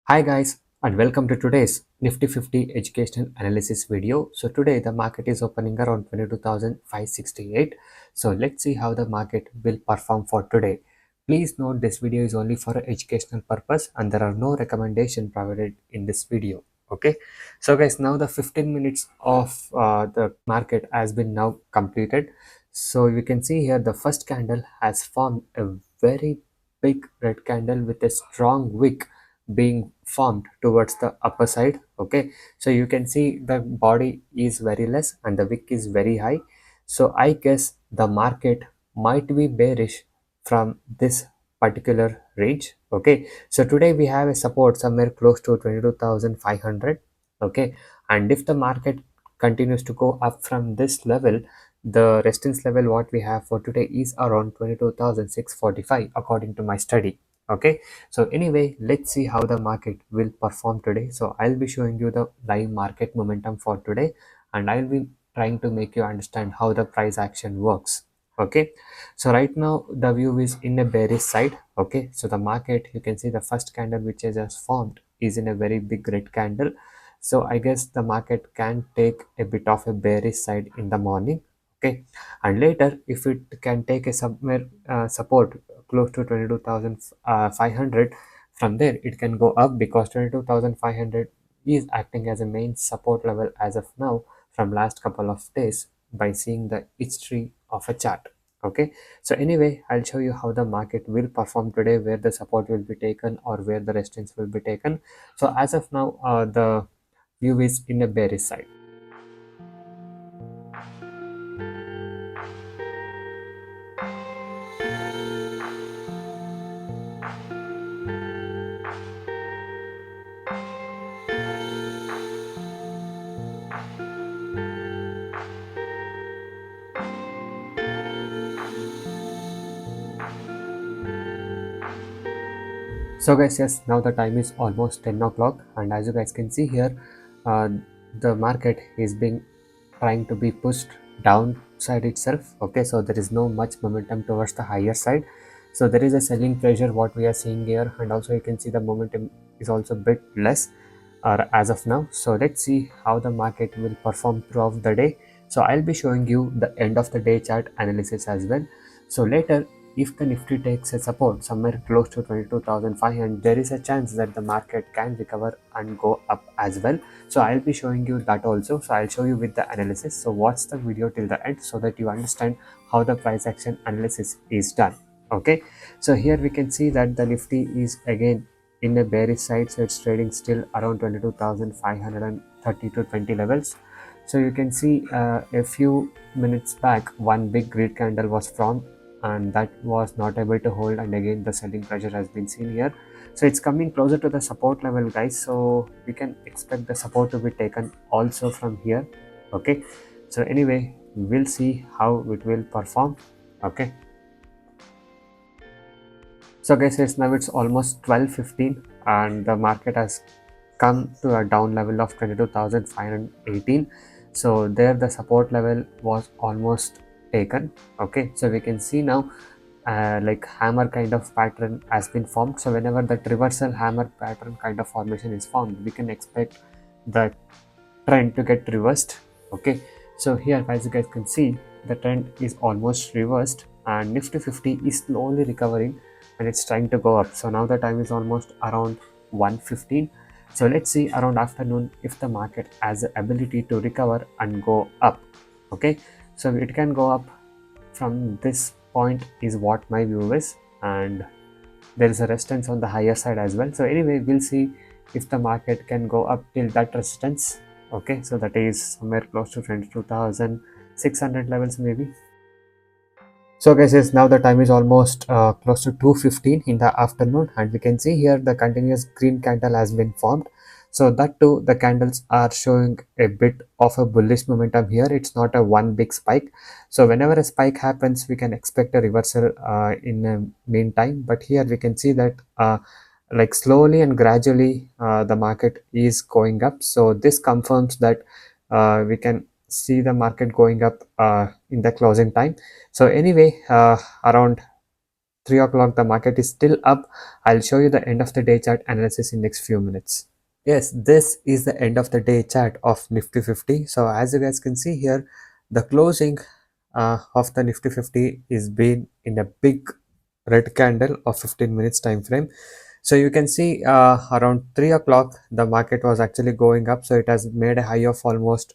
Hi guys, and welcome to today's Nifty 50 educational analysis video. So today the market is opening around 22,568. So let's see how the market will perform for today. Please note this video is only for educational purpose and there are no recommendation provided in this video. Okay, so guys, now the 15 minutes of the market has been now completed. So you can see here the first candle has formed a very big red candle with a strong wick being formed towards the upper side. Okay, so you can see the body is very less and the wick is very high. So I guess the market might be bearish from this particular range. Okay, so today we have a support somewhere close to 22,500. Okay, and if the market continues to go up from this level, the resistance level what we have for today is around 22,645 according to my study. Okay, so anyway, let's see how the market will perform today. So I'll be showing you the live market momentum for today and I'll be trying to make you understand how the price action works. Okay, so right now the view is in a bearish side. Okay, so the market, you can see the first candle which is just formed is in a very big red candle. So I guess the market can take a bit of a bearish side in the morning. Okay, and later if it can take a somewhere support close to 22,500, from there it can go up because 22,500 is acting as a main support level as of now from last couple of days by seeing the history of a chart. Okay, so anyway, I'll show you how the market will perform today, where the support will be taken or where the resistance will be taken. So as of now, the view is in a bearish side. So guys, yes, now the time is almost 10 o'clock and as you guys can see here, uh, the market is being trying to be pushed downside itself. Okay, so there is no much momentum towards the higher side. So there is a selling pressure what we are seeing here, and also you can see the momentum is also a bit less as of now. So let's see how the market will perform throughout the day. So I'll be showing you the end of the day chart analysis as well. So later, if the Nifty takes a support somewhere close to 22,500, there is a chance that the market can recover and go up as well. So I'll be showing you that also. So I'll show you with the analysis. So watch the video till the end so that you understand how the price action analysis is done. Okay, so here we can see that the Nifty is again in a bearish side, so it's trading still around 22,530 to 20 levels. So you can see a few minutes back one big red candle was formed and that was not able to hold, and again the selling pressure has been seen here. So it's coming closer to the support level, guys, so we can expect the support to be taken also from here. Okay, so anyway, we'll see how it will perform. Okay, so guys, it's almost 12:15 and the market has come to a down level of 22,518. So there the support level was almost taken. Okay, so we can see now like hammer kind of pattern has been formed. So whenever that reversal hammer pattern kind of formation is formed, we can expect the trend to get reversed. Okay, so here as you guys can see, the trend is almost reversed and Nifty 50 is slowly recovering and it's trying to go up. So now the time is almost around 1:15. So let's see around afternoon if the market has the ability to recover and go up. Okay, so it can go up from this point is what my view is, and there is a resistance on the higher side as well. So anyway, we'll see if the market can go up till that resistance. Okay, so that is somewhere close to 22,600 levels maybe. So guys, yes, now the time is almost close to 2:15 in the afternoon and we can see here the continuous green candle has been formed. So that too, the candles are showing a bit of a bullish momentum here. It's not a one big spike. So whenever a spike happens, we can expect a reversal in a meantime. But here we can see that like slowly and gradually the market is going up. So this confirms that we can see the market going up in the closing time. So anyway, around 3 o'clock the market is still up. I'll show you the end of the day chart analysis in next few minutes. Yes, this is the end of the day chart of Nifty 50. So as you guys can see here, the closing of the Nifty 50 is been in a big red candle of 15 minutes time frame. So you can see around 3 o'clock the market was actually going up. So it has made a high of almost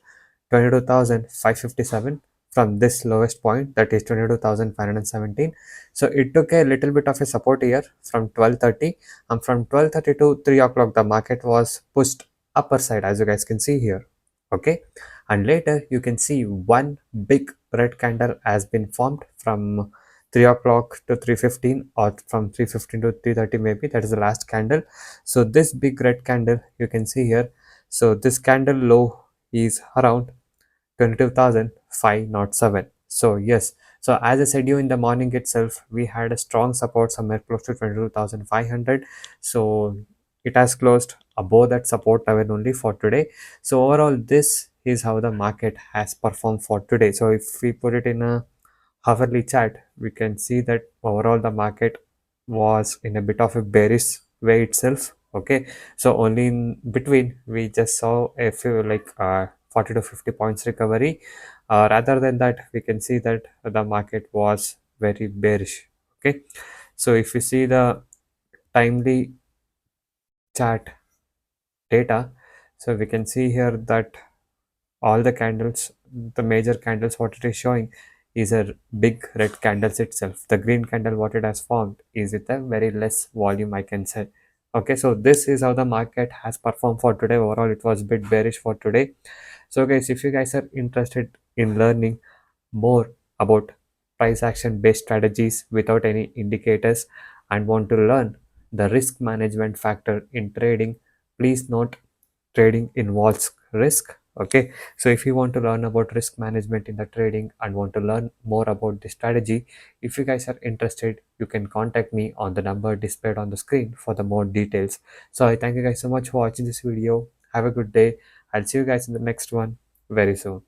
22,557 from this lowest point, that is 22,517. So it took a little bit of a support here from 12:30, and from 12:30 to 3 o'clock the market was pushed upper side, as you guys can see here. Okay, and later you can see one big red candle has been formed from 3 o'clock to 3:15, or from 3:15 to 3:30 maybe, that is the last candle. So this big red candle you can see here, so this candle low is around 22,507. So yes, so as I said you in the morning itself, we had a strong support somewhere close to 22,500. So it has closed above that support level only for today. So overall, this is how the market has performed for today. So if we put it in a hourly chart, we can see that overall the market was in a bit of a bearish way itself. Okay, so only in between we just saw a few 40 to 50 points recovery. Rather than that, we can see that the market was very bearish. Okay, so if you see the timely chart data, so we can see here that all the candles, the major candles, what it is showing is a big red candles itself. The green candle, what it has formed, is with a very less volume, I can say. Okay, so this is how the market has performed for today. Overall, it was a bit bearish for today. So guys, if you guys are interested in learning more about price action based strategies without any indicators, and want to learn the risk management factor in trading, please note, trading involves risk. Okay, so if you want to learn about risk management in the trading and want to learn more about the strategy, if you guys are interested, you can contact me on the number displayed on the screen for the more details. So I thank you guys so much for watching this video. Have a good day. I'll see you guys in the next one very soon.